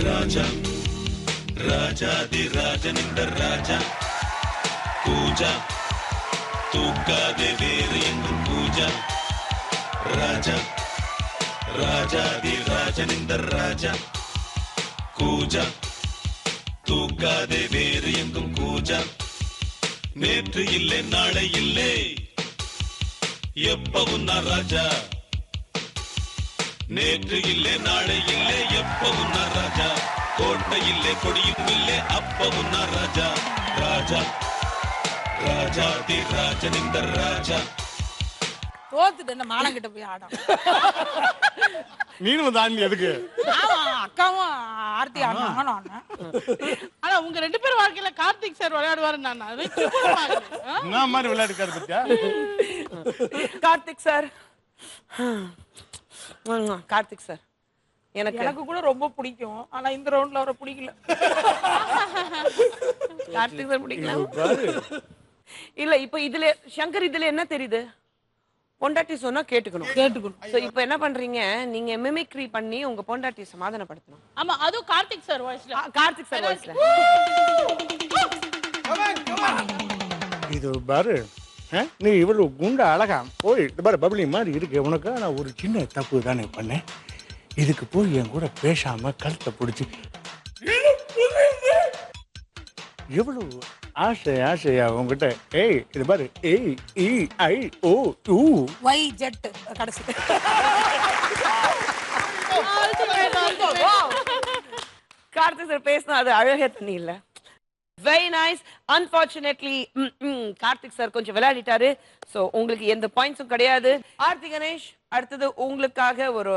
ராஜா ராஜாதி ராஜனிந்த ராஜா, பூஜா தூக்காதே வேறு எங்கும் பூஜா, ராஜா ராஜாதி ராஜனிந்த ராஜா, கூஜா தூக்காதே வேறு எங்கும் கூஜா, நேற்று இல்லை நாளை இல்லை எப்பவும் நான் ராஜா, நேற்று இல்லை நாளை இல்லை எப்பவும் நான் ராஜா, கோட்டை இல்லை கொடியும் இல்லை அப்பவும் நான் ராஜா, ராஜா ராஜாதி ராஜனிந்த ராஜா. தோத்துட்டு என்ன மானம் கிட்ட போய் ஆடும். நீனும் வந்து ஆண்டி எதுக்கு? அக்காவும் ஆர்த்தி ஆடுனாங்க. ஆனா உங்க 2 பேர் வாழ்க்கையில கார்த்திக் சார் விளையாடுவாரு. நான் என்ன மாதிரி விளையாடுக்காரு பத்தியா? கார்த்திக் சார், கார்த்திக் சார் எனக்கு கூட ரொம்ப பிடிக்கும். ஆனா இந்த ரவுண்ட்ல அவரை பிடிக்கல. கார்த்திக் சார் பிடிக்கல. இல்ல இப்ப இதுல சங்கர் இதுல என்ன தெரியுது? பொண்டாட்டி சொன்னா கேட்டுக்கணும். சோ இப்போ என்ன பண்றீங்க, நீங்க மிமிக்ரி பண்ணி உங்க பொண்டாட்டி சமாதானப்படுத்தணும். ஆமா, அது கார்த்திக் சார் வாய்ஸ்ல. கார்த்திக் சார் வாய்ஸ்ல. இது பாரு, நீ இவ்வளவு குண்ட அழகா போய் பாரு பப்ளி மாதிரி இருக்கு, உனக்கு நான் ஒரு சின்ன தப்பு தானே பண்ணேன், இதுக்கு போய் என் கூட பேசாம கழுத்தை பிடிச்சி எவ்வளவு ஆசையா உங்ககிட்ட, ஏய் இது பாரு, ஏய் இ ஐ ஓ யூ வை ஜெட் கடைசி. கார்த்திக் சார் பேசினா அது அழகே தண்ணி இல்ல. Very nice. Unfortunately Karthik sir கொஞ்சம் விளையாடிட்டாரு. சோ உங்களுக்கு எந்த பாயிண்ட்ஸும் கிடையாது. ஆர்த்தி கணேஷ், அடுத்தது உங்களுக்காக ஒரு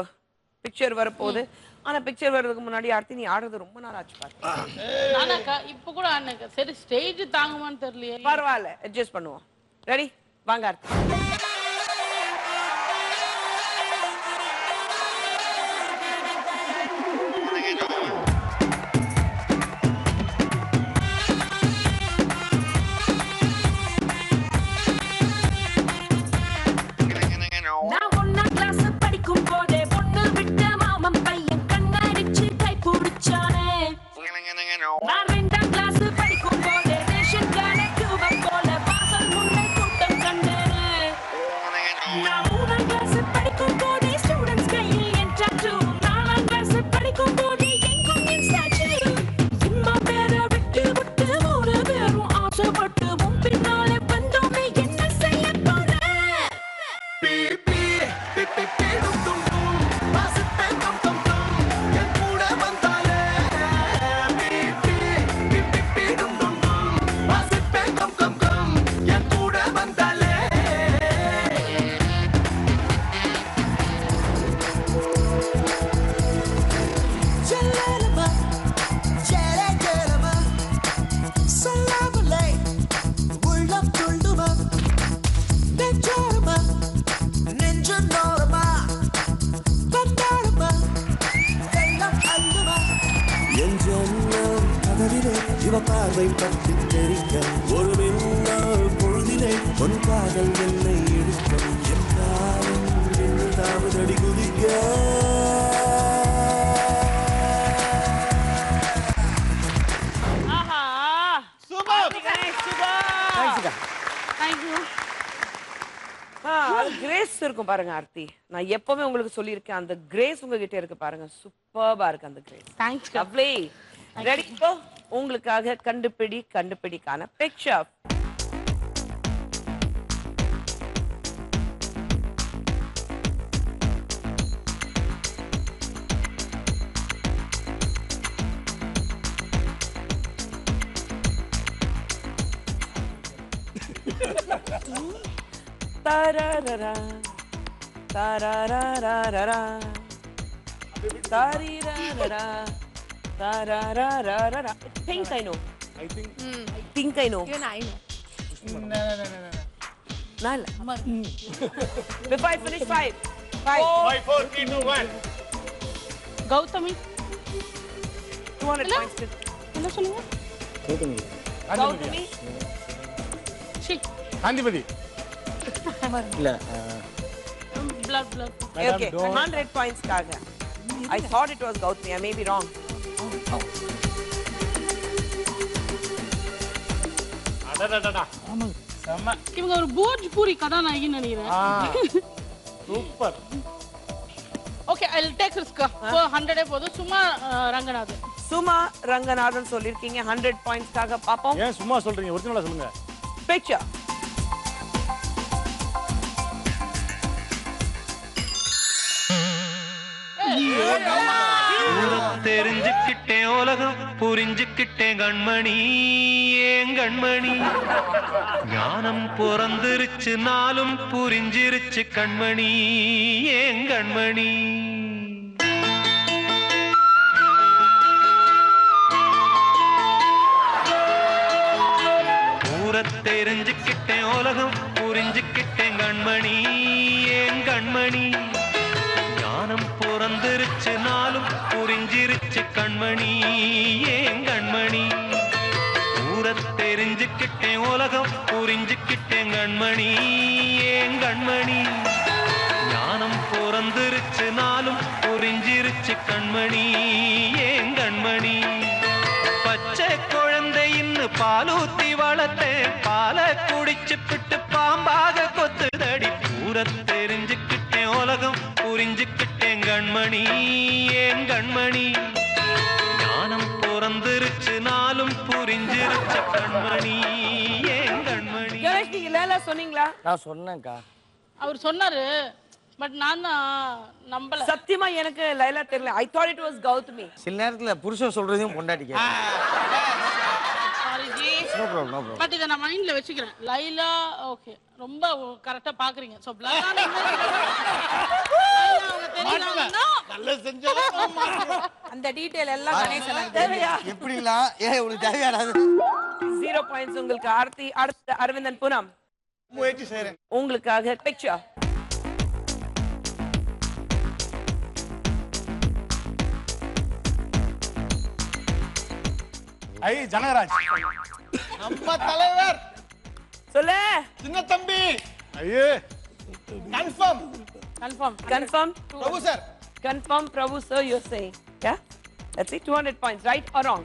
பிக்சர் வரப்போகுது. ஆனா பிக்சர் வர்றதுக்கு முன்னாடி ஆர்த்தி நீ ஆடுறது ரொம்ப நாள் ஆச்சு பாரு. நானாக்கா இப்ப கூட அன்னைக்கு சரி ஸ்டேஜ் தாங்குமான்னு தெரியலையே. பரவாயில்ல, அட்ஜஸ்ட் பண்ணுவோம். ரெடி? வாங்க ஆர்த்தி. நான் 1ஆம் கிளாஸ் படிக்கும் போதே பொண்ணு விட்ட மாமன் பையன் கண்ணடிச்சு கை பிடிச்சானே. நான் 2ஆம் கிளாஸ் படிக்கும் போதே ரேஷன் கார்டு கியூப போல வாசல் முன்னே கூட்டம் கண்டேனே. என் ஜன்னல் கதவிலே இவ பார்வை பற்றி தெரிக்க ஒரு மின்னல் பொழுதிலே பொன் காதல் என்னை இழுக்க என் காலம் என்னதாவது அடி குதிக்க கிரேஸ் இருக்கும் பாருங்க ஆர்த்தி. நான் எப்பவுமே உங்களுக்கு சொல்லியிருக்கேன், அந்த கிரேஸ் உங்ககிட்ட இருக்கு பாருங்க. சூப்பர்பா இருக்கு அந்த கிரேஸ். தேங்க்ஸ். லவ்லி. ரெடி இப்போ உங்களுக்காக கண்டுபிடிக்கான picture. Tararara, tarararara, tarirarara, tarararara. I think I know. I think I know. Even I know. No. Nala. Before I finish, 5, 5, 4, 3, 2, 1. Gautami. 200 points. என்ன சொல்லுங்க? கௌதமி. காந்திபதி. இல்ல blood okay 100 points காக. I thought it was Gautami. I may be wrong. அடடடடா. செம்ம. இவங்க ஒரு போஜ்பூரி கதாநாயகின்னு நினைக்கிறேன். Super. Okay I will take risk. 100 போதும். சும்மா ரங்கநாதன். சுமா ரங்கநாதன் சொல்லிருக்கீங்க. 100 points காக பாப்போம். ஏன் சும்மா சொல்றீங்க? ஒரிஜினலா சொல்லுங்க. Picture. தெரிஞ்சுக்கிட்டேன் உலகம் புரிஞ்சுக்கிட்டேன் கண்மணி ஏன் கண்மணி ஞானம் பிறந்திருச்சு நாளும் புரிஞ்சிருச்சு கண்மணி ஏன் கண்மணி தெரிஞ்சுக்கிட்டேன் உலகம் புரிஞ்சுக்கிட்டேன் கண்மணி ஏன் கண்மணி ஞானம் பிறந்திருச்சு நாளும் புரிஞ்சிருச்சு கண்மணி ஏன் கண்மணி தெரிஞ்சுக்கிட்டேன் உலகம் புரிஞ்சுக்கிட்டேன் கண்மணி ஏன் கண்மணி ஞானம் பிறந்திருச்சு நாளும் புரிஞ்சிருச்சு கண்மணி ஏன் கண்மணி பச்சை குழந்தை இன்னும் பாலூத்தி வளர்த்தேன் பாலை குடிச்சு பிட்டு பாம்பாக கொத்துதடி தெரிஞ்சுக்கிட்டேன் உலகம் புரிஞ்சுக்கிட்டேன் கண்மணி ஏன் கண்மணி ஞானம் பிறந்திருச்சு நாளும் புரிஞ்சிருச்சு கண்மணி ஏன் கண்மணி. கணேஷ் நீங்க லேலா சொன்னீங்களா? நான் சொன்னேன்க்கா. அவர் சொன்னாரு பட் நான் நம்பல. சத்தியமா எனக்கு லைலா தெரியல. I thought it was Gautami. சில நேரத்துல புருஷன் சொல்றதையும் பொண்டாட்டிக்க. Sorry ji. No problem no problem. But இத நான் மைண்ட்ல வெச்சுக்கிறேன். லைலா ஓகே ரொம்ப கரெக்ட்டா பாக்குறீங்க. சோ லைலா அவங்க தெரியுறாங்கன்னா நல்ல செஞ்சல அந்த டீடைல் எல்லாம் கணேசனுக்கு தேவையா? எப்படிலாம் உங்களுக்கு தேவையானது 0 points உங்களுக்கு. ஆர்த்தி. அடுத்து அரவிந்தன் புனம். முயற்சி செய்றேன். உங்களுக்காக பிக்சர். ஐ ஜனகராஜ். நம்ம தலைவர் சொல்லு. சின்ன தம்பி. ஐயே confirm. Confirm. Prabhu sir. Confirm Prabhu sir you're saying. Yeah? Let's see 200 points. Right or wrong?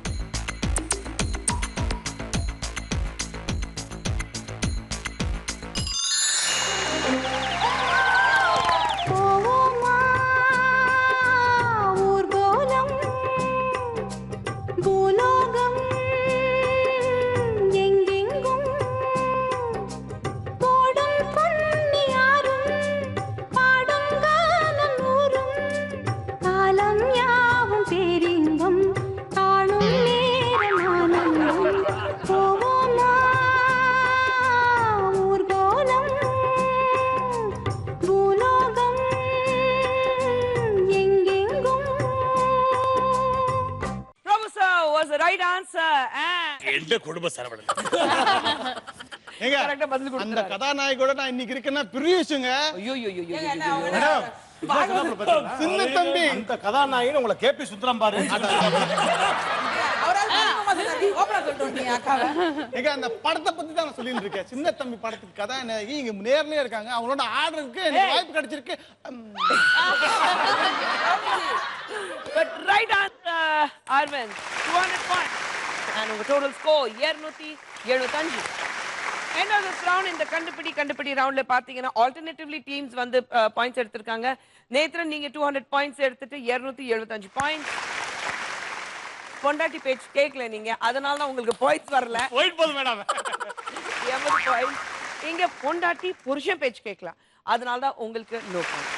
எந்த குடும்ப சரவணன். ஏங்க அந்த கதாநாயகோட நான் இன்னைக்கு இருக்கேன்னா பெரிய விஷயங்க. ஐயோ மேடம் சின்ன தம்பி அந்த கதாநாயகன் உங்களை கேபி சுந்தரம் பாரு. எங்க அந்த படத்தை பத்தி தான் நான் சொல்லிட்டு இருக்கேன். சின்ன தம்பி படத்துக்கு கதாநாயகி இங்க நேர்லயே இருக்காங்க. அவங்களோட ஆர்டர் இருக்கு, எனக்கு வாய்ப்பு கிடைச்சிருக்கு. But right answer, Arvind, 200 points. And உங்க total score 275. End of this round இந்த கண்டுபிடி ரவுண்ட்ல பாத்தீங்கன்னா ஆல்டர்னேட்டிவ்லி டீம்ஸ் வந்து பாயிண்ட்ஸ் எடுத்திருக்காங்க. நேத்ரன் நீங்க 200 பாயிண்ட்ஸ் எடுத்துட்டு 275 பாயிண்ட்ஸ். பொண்டாட்டி பேச்சு கேட்கல நீங்க, அதனால தான் உங்களுக்கு பாயிண்ட்ஸ் வரல. போயிட்டு போகுது மேடம். 80 பாயிண்ட்ஸ். இங்க பொண்டாட்டி புருஷன் பேச்சு கேட்கலாம், அதனால தான் உங்களுக்கு நோ பாயிண்ட்.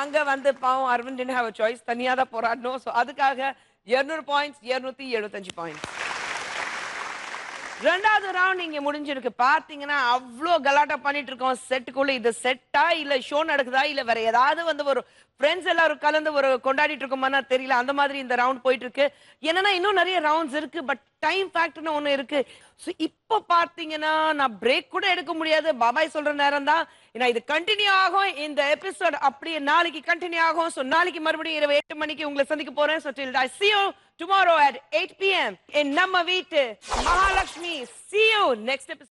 அங்க வந்து பாவம் Aravind didn't have a choice, தனியா தான் போராடணும். ஸோ அதுக்காக 200 பாயிண்ட்ஸ், 275 பாயிண்ட்ஸ். ரெண்டாவது ரவுண்ட் இங்க முடிஞ்சிருக்கு. பாத்தீங்கன்னா அவ்வளோ கலாட்டா பண்ணிட்டு இருக்கோம் செட்டுக்குள்ள. இது செட்டா இல்ல ஷோ நடக்குதா இல்ல வேற ஏதாவது வந்து ஒரு ஃப்ரெண்ட்ஸ் எல்லாரும் கலந்து ஒரு கொண்டாடிட்டு இருக்கோமானா தெரியல. அந்த மாதிரி இந்த ரவுண்ட் போயிட்டு இருக்கு. என்னன்னா இன்னும் நிறைய ரவுண்ட்ஸ் இருக்கு, பட் டைம் ஃபேக்டர்னு ஒண்ணு இருக்கு. ஸோ இப்போ பாத்தீங்கன்னா நான் பிரேக் கூட எடுக்க முடியாது, பாபாய் சொல்ற நேரம் தான். ஏன்னா இது கண்டினியூ ஆகும், இந்த எபிசோட் அப்படியே நாளைக்கு கண்டினியூ ஆகும். ஸோ நாளைக்கு மறுபடியும் இரவு 8 மணிக்கு உங்களை சந்திக்க போறேன். So till I see you tomorrow at 8 p.m. in நம்ம வீட்டு Mahalakshmi. See you next episode.